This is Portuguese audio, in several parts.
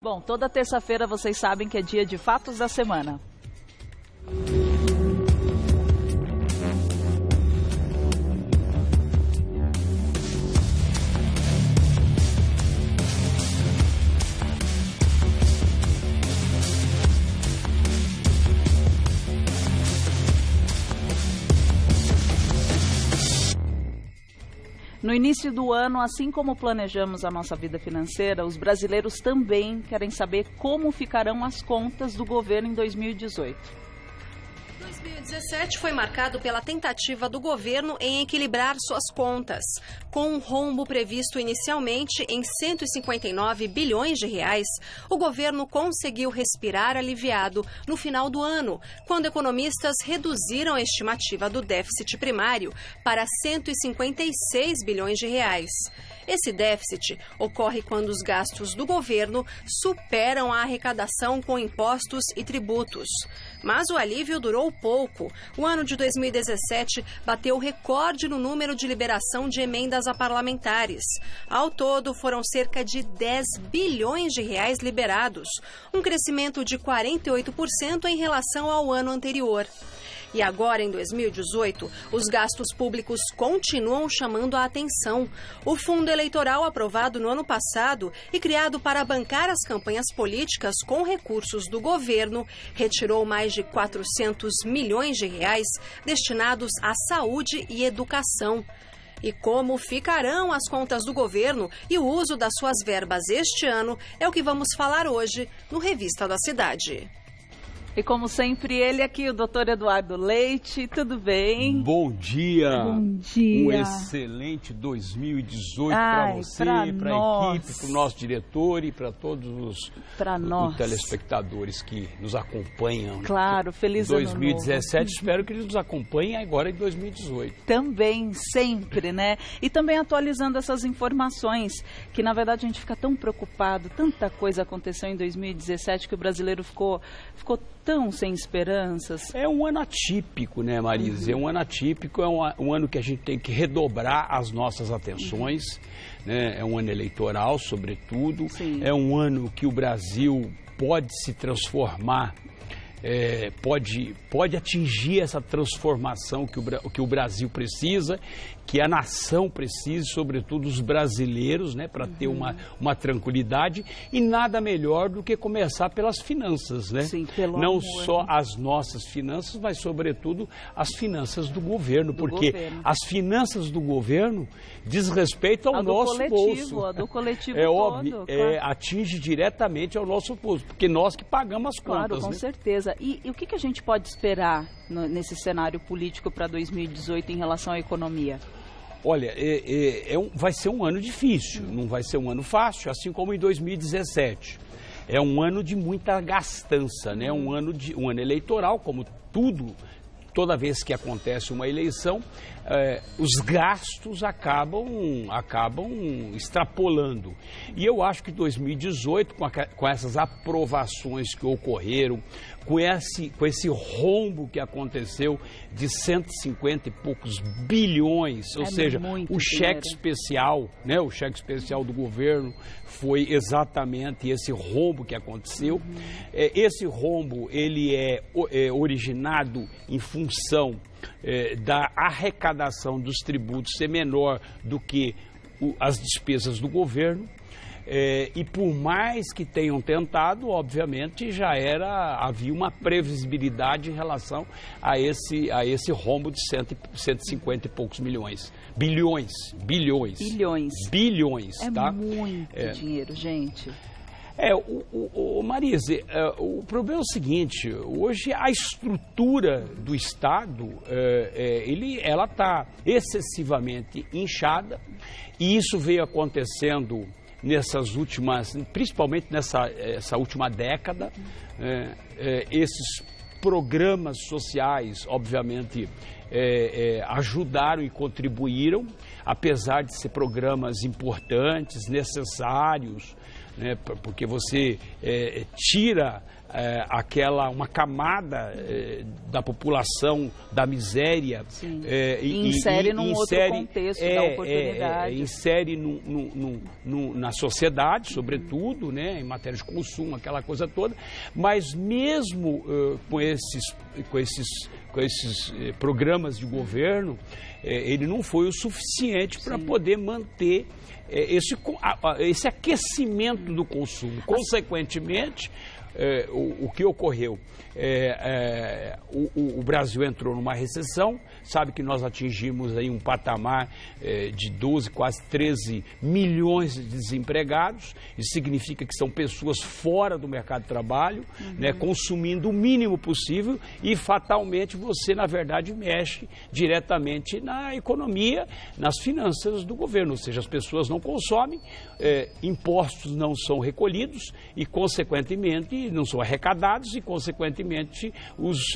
Bom, toda terça-feira vocês sabem que é dia de Fatos da Semana. No início do ano, assim como planejamos a nossa vida financeira, os brasileiros também querem saber como ficarão as contas do governo em 2018. 2017 foi marcado pela tentativa do governo em equilibrar suas contas. Com um rombo previsto inicialmente em 159 bilhões de reais, o governo conseguiu respirar aliviado no final do ano, quando economistas reduziram a estimativa do déficit primário para 156 bilhões de reais. Esse déficit ocorre quando os gastos do governo superam a arrecadação com impostos e tributos. Mas o alívio durou pouco. O ano de 2017 bateu recorde no número de liberação de emendas a parlamentares. Ao todo, foram cerca de 10 bilhões de reais liberados, um crescimento de 48% em relação ao ano anterior. E agora, em 2018, os gastos públicos continuam chamando a atenção. O fundo eleitoral aprovado no ano passado e criado para bancar as campanhas políticas com recursos do governo retirou mais de 400 milhões de reais destinados à saúde e educação. E como ficarão as contas do governo e o uso das suas verbas este ano é o que vamos falar hoje no Revista da Cidade. E como sempre, ele aqui, o Dr. Eduardo Leite, tudo bem? Bom dia! Bom dia! Um excelente 2018 para você, para a equipe, para o nosso diretor e para todos os telespectadores que nos acompanham. Claro, feliz ano novo. 2017, espero que eles nos acompanhem agora em 2018. Também, sempre, né? E também atualizando essas informações, que na verdade a gente fica tão preocupado, tanta coisa aconteceu em 2017 que o brasileiro ficou tão sem esperanças. É um ano atípico, né, Marisa? É um ano atípico, é um ano que a gente tem que redobrar as nossas atenções, né? É um ano eleitoral, sobretudo. Sim. É um ano que o Brasil pode se transformar, pode atingir essa transformação que o Brasil precisa, que a nação precisa, sobretudo os brasileiros, né, para ter uma tranquilidade, e nada melhor do que começar pelas finanças, né? Sim, pelo não amor. só as nossas finanças, mas sobretudo as finanças do governo, porque as finanças do governo diz respeito ao nosso bolso. A do coletivo é todo, óbvio, claro. atinge diretamente ao nosso bolso, porque nós que pagamos as contas. Claro, com certeza. E o que a gente pode esperar nesse cenário político para 2018 em relação à economia? Olha, vai ser um ano difícil, não vai ser um ano fácil, assim como em 2017. É um ano de muita gastança, né? Um ano eleitoral, como toda vez que acontece uma eleição, os gastos acabam extrapolando. E eu acho que 2018, com essas aprovações que ocorreram, com esse rombo que aconteceu de 150 e poucos bilhões, ou seja, o cheque especial, né, o cheque especial do governo foi exatamente esse rombo que aconteceu. Esse rombo, ele é originado em função da arrecadação dos tributos ser menor do que as despesas do governo. E por mais que tenham tentado, obviamente havia uma previsibilidade em relação a esse rombo de 150 e poucos milhões. Bilhões. Tá? Muito dinheiro, gente. Marise, o problema é o seguinte: hoje a estrutura do Estado, ela está excessivamente inchada, e isso veio acontecendo principalmente nessa última década. Esses programas sociais, obviamente, ajudaram e contribuíram, apesar de ser programas importantes, necessários, né, porque você tira uma camada da população da miséria e insere num outro contexto da oportunidade. Insere na sociedade, sobretudo, né, em matéria de consumo, aquela coisa toda, mas mesmo com esses programas de governo, ele não foi o suficiente para poder manter esse aquecimento do consumo. Consequentemente, o que ocorreu? O Brasil entrou numa recessão, sabe que nós atingimos aí um patamar de 12, quase 13 milhões de desempregados. Isso significa que são pessoas fora do mercado de trabalho, né, consumindo o mínimo possível, e fatalmente você, na verdade, mexe diretamente na economia, nas finanças do governo, ou seja, as pessoas não consomem, impostos não são recolhidos e, consequentemente, não são arrecadados e, consequentemente,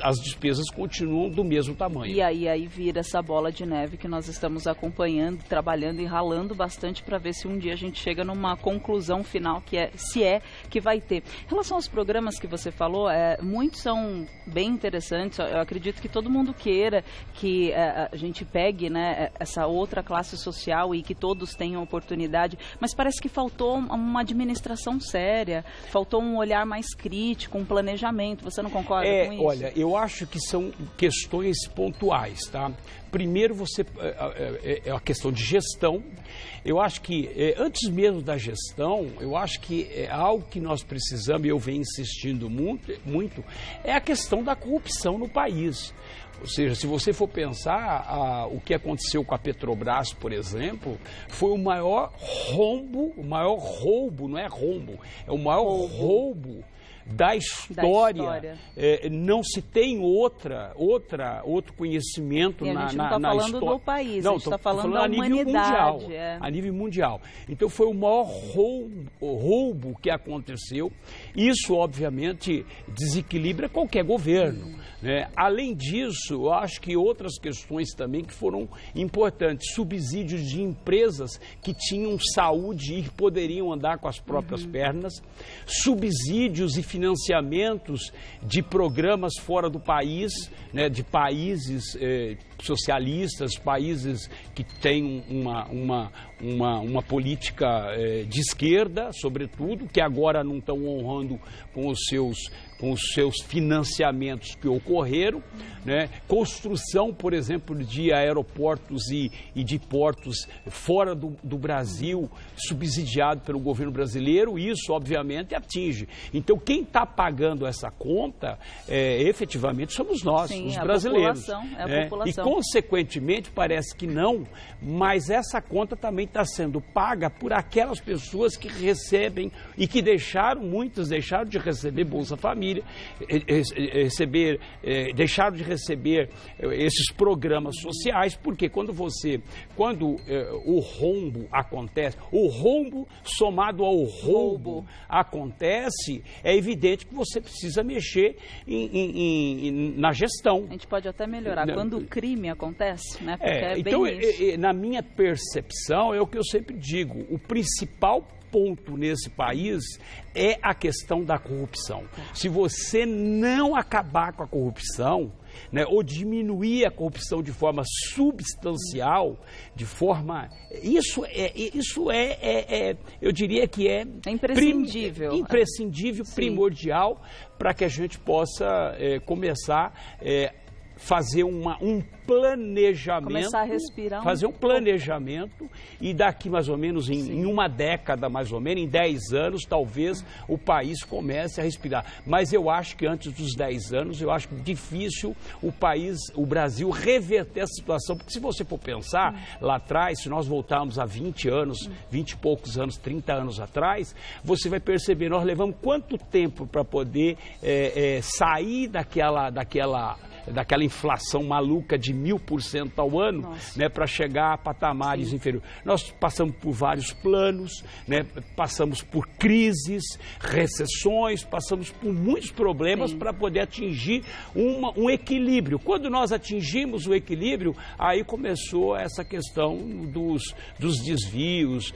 as despesas continuam do mesmo tamanho. E aí vira essa bola de neve que nós estamos acompanhando, trabalhando e ralando bastante para ver se um dia a gente chega numa conclusão final, se é que vai ter. Em relação aos programas que você falou, muitos são bem interessantes. Eu acredito que todo mundo queira que a gente pegue, né, essa outra classe social e que todos tenham oportunidade, mas parece que faltou uma administração séria, faltou um olhar mais crítico, um planejamento. Você não concorda com isso? Olha, eu acho que são questões pontuais, tá? Primeiro, é a questão de gestão. Eu acho que, antes mesmo da gestão, eu acho que algo que nós precisamos, e eu venho insistindo muito, é a questão da corrupção no país. Ou seja, se você for pensar, o que aconteceu com a Petrobras, por exemplo, foi o maior roubo, não é rombo, é o maior roubo da história. Não se tem outro conhecimento na história. A gente não está falando do país, a gente está falando da humanidade. A nível mundial. Então foi o maior roubo que aconteceu. Isso, obviamente, desequilibra qualquer governo, né? Além disso, eu acho que outras questões também que foram importantes. Subsídios de empresas que tinham saúde e poderiam andar com as próprias pernas. Subsídios e financiamentos de programas fora do país, né, de países socialistas, países que têm uma política de esquerda, sobretudo, que agora não estão honrando com os seus financiamentos que ocorreram, né? Construção, por exemplo, de aeroportos e de portos fora do Brasil, subsidiado pelo governo brasileiro, isso, obviamente, atinge. Então, quem está pagando essa conta, efetivamente, somos nós, os brasileiros. A população. E, consequentemente, parece que não, mas essa conta também está sendo paga por aquelas pessoas que recebem e que muitas deixaram de receber Bolsa Família, deixaram de receber esses programas sociais, porque quando o rombo acontece, o rombo somado ao roubo acontece, é evidente que você precisa mexer na gestão. A gente pode até melhorar quando o crime acontece, né? Porque então, bem isso. Na minha percepção, é o que eu sempre digo, o principal ponto nesse país é a questão da corrupção. Se você não acabar com a corrupção, né, ou diminuir a corrupção de forma substancial, eu diria que é imprescindível, primordial, para que a gente possa começar fazer um planejamento, começar a respirar fazer um planejamento, e daqui mais ou menos em uma década, mais ou menos, em 10 anos, talvez o país comece a respirar. Mas eu acho que antes dos 10 anos, eu acho difícil o Brasil reverter essa situação, porque se você for pensar lá atrás, se nós voltarmos a 20 anos, 20 e poucos anos, 30 anos atrás, você vai perceber, nós levamos quanto tempo para poder sair daquela daquela inflação maluca de 1000% ao ano, né, para chegar a patamares inferiores. Nós passamos por vários planos, né, passamos por crises, recessões, passamos por muitos problemas para poder atingir um equilíbrio. Quando nós atingimos o equilíbrio, aí começou essa questão dos desvios,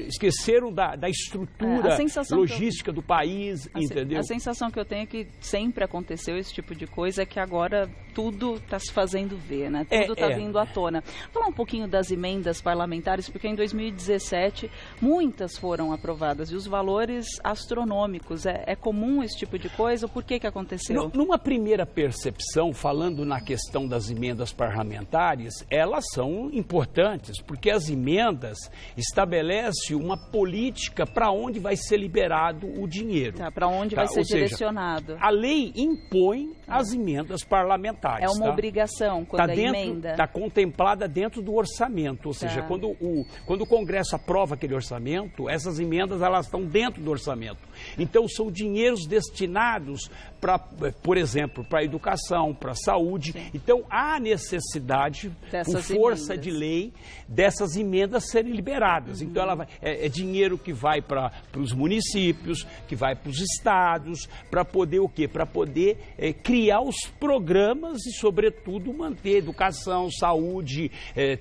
esqueceram da estrutura logística do país, entendeu? A sensação que eu tenho é que sempre aconteceu esse tipo de coisa, é que agora tudo está se fazendo ver, né? Tudo está vindo à tona. Falar um pouquinho das emendas parlamentares, porque em 2017 muitas foram aprovadas e os valores astronômicos. É comum esse tipo de coisa? Por que aconteceu? Numa primeira percepção, falando na questão das emendas parlamentares, elas são importantes, porque as emendas estabelecem uma política para onde vai ser liberado o dinheiro. Para onde vai ser direcionado. A lei impõe as emendas parlamentares. É uma obrigação quando emenda. Está contemplada dentro do orçamento, ou seja, quando o Congresso aprova aquele orçamento, essas emendas elas estão dentro do orçamento. Então são dinheiros destinados para, por exemplo, para a educação, para a saúde. Então há necessidade, por força de lei, dessas emendas serem liberadas. Então é dinheiro que vai para os municípios, que vai para os estados, para poder o quê? Para poder criar os programas e, sobretudo, manter educação, saúde,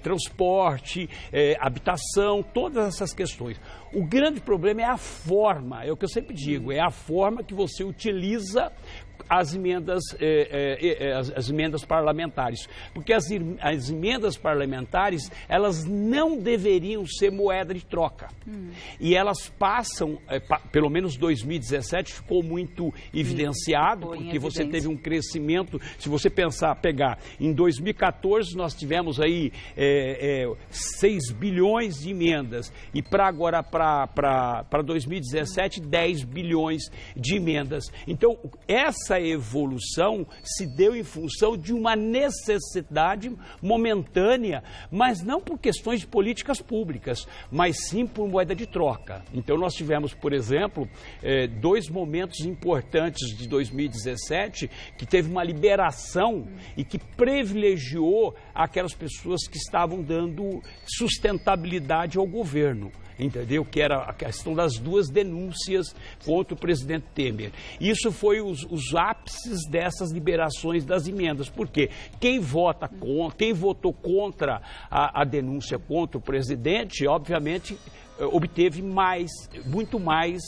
transporte, habitação, todas essas questões. O grande problema é a forma, é o que eu sempre digo, é a forma que você utiliza as emendas parlamentares, porque as emendas parlamentares, elas não deveriam ser moeda de troca, e elas passam, pelo menos 2017 ficou muito evidenciado, porque você teve um crescimento, se você pegar, em 2014 nós tivemos aí 6 bilhões de emendas, e para 2017, 10 bilhões de emendas. Então, essa evolução se deu em função de uma necessidade momentânea, mas não por questões de políticas públicas, mas sim por moeda de troca. Então nós tivemos, por exemplo, 2 momentos importantes de 2017 que teve uma liberação e que privilegiou aquelas pessoas que estavam dando sustentabilidade ao governo. Entendeu? Que era a questão das 2 denúncias contra o presidente Temer. Isso foi os ápices dessas liberações das emendas. Por quê? Quem votou contra a denúncia contra o presidente, obviamente, obteve muito mais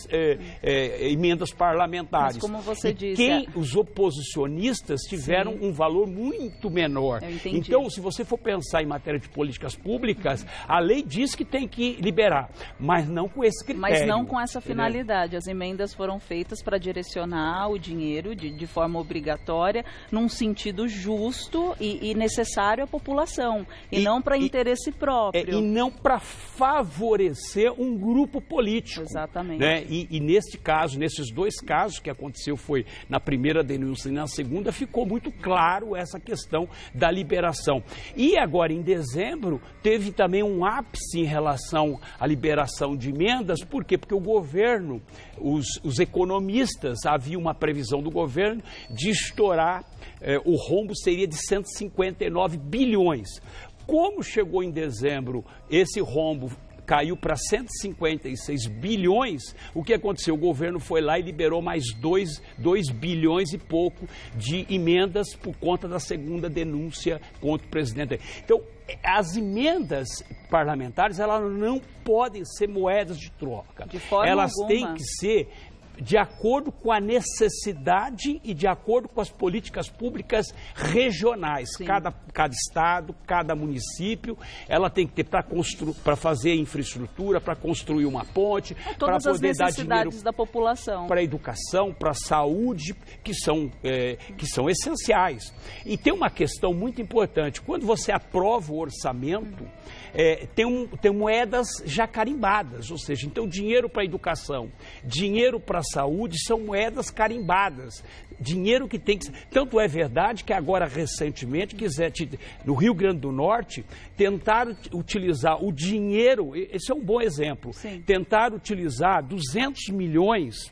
emendas parlamentares. Mas como você disse... Os oposicionistas tiveram um valor muito menor. Então, se você for pensar em matéria de políticas públicas, a lei diz que tem que liberar, mas não com esse critério. Mas não com essa finalidade. As emendas foram feitas para direcionar o dinheiro de forma obrigatória, num sentido justo e necessário à população, e não para interesse próprio. E não para favorecer um grupo político. Exatamente. Né? E neste caso, nesses 2 casos que aconteceu, foi na primeira denúncia e na segunda, ficou muito claro essa questão da liberação. E agora, em dezembro, teve também um ápice em relação à liberação de emendas. Por quê? Porque o governo, os economistas, havia uma previsão do governo de estourar, o rombo seria de 159 bilhões. Como chegou em dezembro, esse rombo caiu para 156 bilhões, o que aconteceu? O governo foi lá e liberou mais 2 bilhões e pouco de emendas por conta da segunda denúncia contra o presidente. Então, as emendas parlamentares, elas não podem ser moedas de troca. De forma elas alguma. Têm que ser de acordo com a necessidade e de acordo com as políticas públicas regionais. Cada estado, cada município, ela tem que ter para fazer infraestrutura, para construir uma ponte, para poder dar dinheiro da população, para a educação, para a saúde, que são essenciais. E tem uma questão muito importante: quando você aprova o orçamento, tem moedas já carimbadas, ou seja, então dinheiro para a educação, dinheiro para a saúde são moedas carimbadas, dinheiro que tem que ser... Tanto é verdade que agora, recentemente, no Rio Grande do Norte, tentaram utilizar o dinheiro, esse é um bom exemplo, tentar utilizar 200 milhões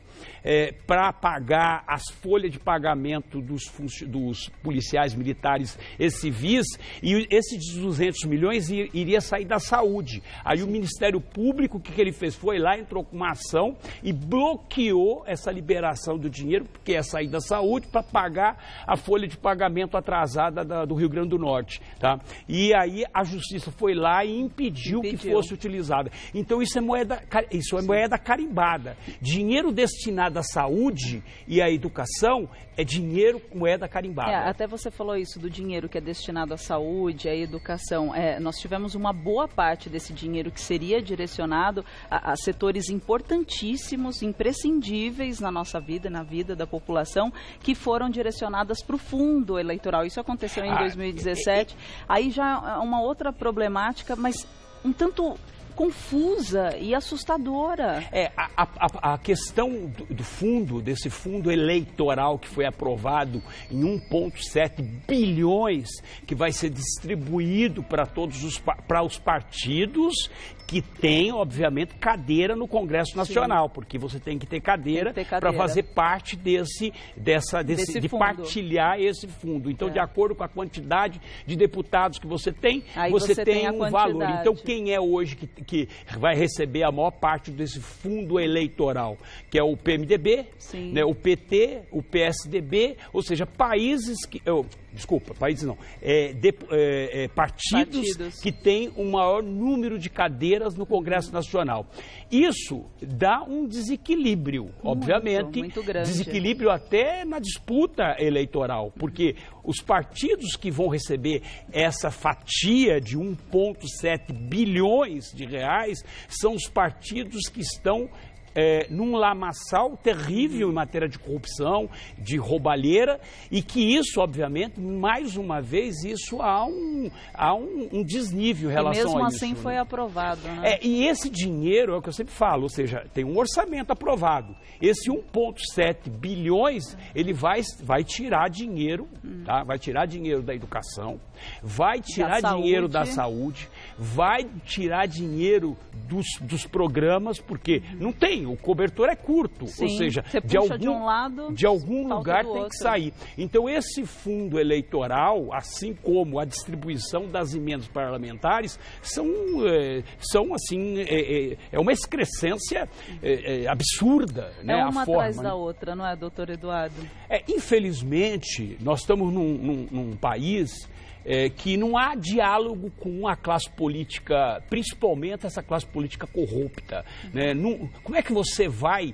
para pagar as folhas de pagamento dos policiais militares e civis, e esses 200 milhões iria sair da saúde. Aí o Ministério Público, o que ele fez? Foi lá, entrou com uma ação e bloqueou essa liberação do dinheiro, porque ia sair da saúde para pagar a folha de pagamento atrasada do Rio Grande do Norte. Tá? E aí a Justiça foi lá e impediu que fosse utilizada. Então isso é moeda carimbada. Dinheiro destinado à saúde e à educação é dinheiro com moeda carimbada. Até você falou isso do dinheiro que é destinado à saúde, à educação. Nós tivemos uma boa parte desse dinheiro que seria direcionado a setores importantíssimos, imprescindíveis na nossa vida, na vida da população, que foram direcionadas para o fundo eleitoral. Isso aconteceu em 2017. Aí já é uma outra problemática, mas um tanto confusa e assustadora. A questão do fundo, desse fundo eleitoral que foi aprovado em 1,7 bilhões, que vai ser distribuído para os partidos que têm, obviamente, cadeira no Congresso Nacional, sim, porque você tem que ter cadeira para fazer parte de partilhar esse fundo. Então, de acordo com a quantidade de deputados que você tem, você tem um valor. Então, quem é hoje que vai receber a maior parte desse fundo eleitoral? Que é o PMDB, né, o PT, o PSDB, ou seja, países que... Desculpa, países não. Partidos que têm o maior número de cadeiras no Congresso Nacional. Isso dá um desequilíbrio, obviamente. Muito grande. Desequilíbrio até na disputa eleitoral, porque os partidos que vão receber essa fatia de 1,7 bilhões de reais são os partidos que estão num lamaçal terrível em matéria de corrupção, de roubalheira, e que isso, obviamente, mais uma vez, isso há um desnível em relação a isso. E mesmo assim foi aprovado, né? E esse dinheiro, é o que eu sempre falo, ou seja, tem um orçamento aprovado. Esse 1,7 bilhões, ele vai tirar dinheiro, tá? Vai tirar dinheiro da educação, vai tirar dinheiro da saúde, vai tirar dinheiro dos programas, porque não tem, o cobertor é curto, sim, ou seja, de algum lugar tem que sair. Então esse fundo eleitoral, assim como a distribuição das emendas parlamentares, são assim, uma excrescência absurda, né? Uma atrás da outra, não é, doutor Eduardo? Infelizmente, nós estamos num país que não há diálogo com a classe política, principalmente essa classe política corrupta. Né? Como é que você vai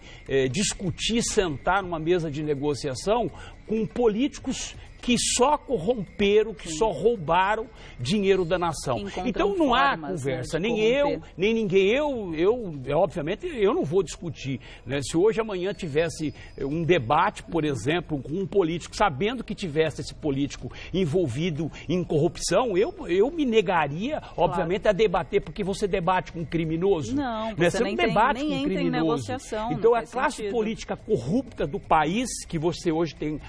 discutir, sentar numa mesa de negociação com políticos que só corromperam, que só roubaram dinheiro da nação? Então não há conversa, nem eu, nem ninguém. Obviamente, eu não vou discutir. Né? Se hoje, amanhã tivesse um debate, por exemplo, com um político, sabendo que tivesse esse político envolvido em corrupção, eu me negaria, obviamente, a debater, porque você debate com um criminoso. Não, você não debate com um criminoso. Então a classe política corrupta do país, que você hoje tem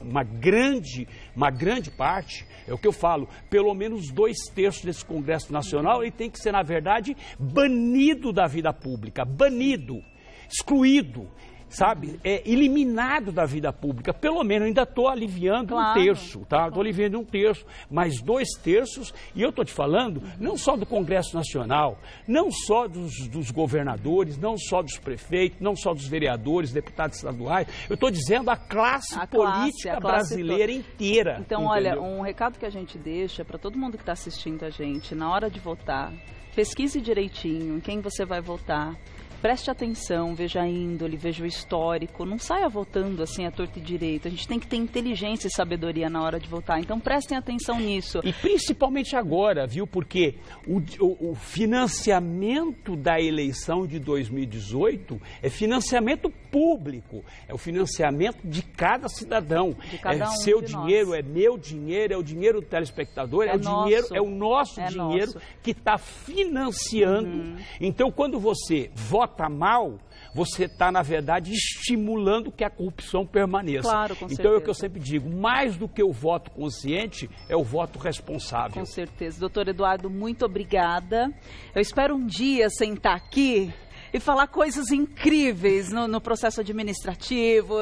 uma grande parte, é o que eu falo, pelo menos 2/3 desse Congresso Nacional, ele tem que ser, na verdade, banido da vida pública, banido, excluído, sabe, eliminado da vida pública. Pelo menos ainda estou aliviando um terço, tá? Estou aliviando um terço, mas 2/3, e eu estou te falando, não só do Congresso Nacional, não só dos governadores, não só dos prefeitos, não só dos vereadores, deputados estaduais, eu estou dizendo a classe política brasileira inteira. Então, olha, um recado que a gente deixa para todo mundo que está assistindo a gente, na hora de votar, pesquise direitinho em quem você vai votar. Preste atenção, veja a índole, veja o histórico, não saia votando assim à torta e direita. A gente tem que ter inteligência e sabedoria na hora de votar, então prestem atenção nisso. E principalmente agora, viu, porque o financiamento da eleição de 2018 é financiamento público, é o financiamento de cada cidadão. De cada seu dinheiro, é meu dinheiro, é o dinheiro do telespectador, é o nosso dinheiro que está financiando. Então, quando você vota mal, você está, na verdade, estimulando que a corrupção permaneça. Claro, com certeza. Então é o que eu sempre digo, mais do que o voto consciente, é o voto responsável. Com certeza. Doutor Eduardo, muito obrigada. Eu espero um dia sentar aqui e falar coisas incríveis no processo administrativo,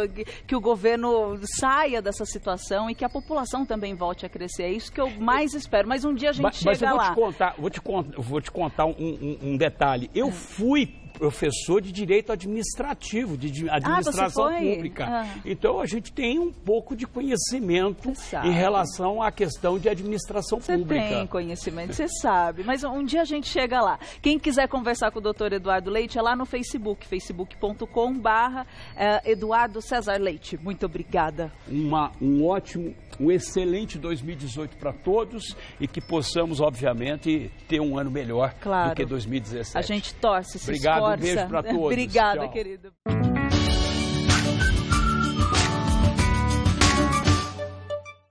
que o governo saia dessa situação e que a população também volte a crescer. É isso que eu mais espero. Mas um dia a gente chega lá. Vou te contar um detalhe. Eu fui professor de direito administrativo, de administração pública. Então a gente tem um pouco de conhecimento em relação à questão de administração pública. Você tem conhecimento, você sabe. Mas um dia a gente chega lá. Quem quiser conversar com o Dr. Eduardo Leite é lá no Facebook, facebook.com/Eduardo César Leite. Muito obrigada. Um excelente 2018 para todos e que possamos, obviamente, ter um ano melhor do que 2017. A gente torce, se Obrigado, esforça. Um beijo para todos. Obrigada, Tchau. querido.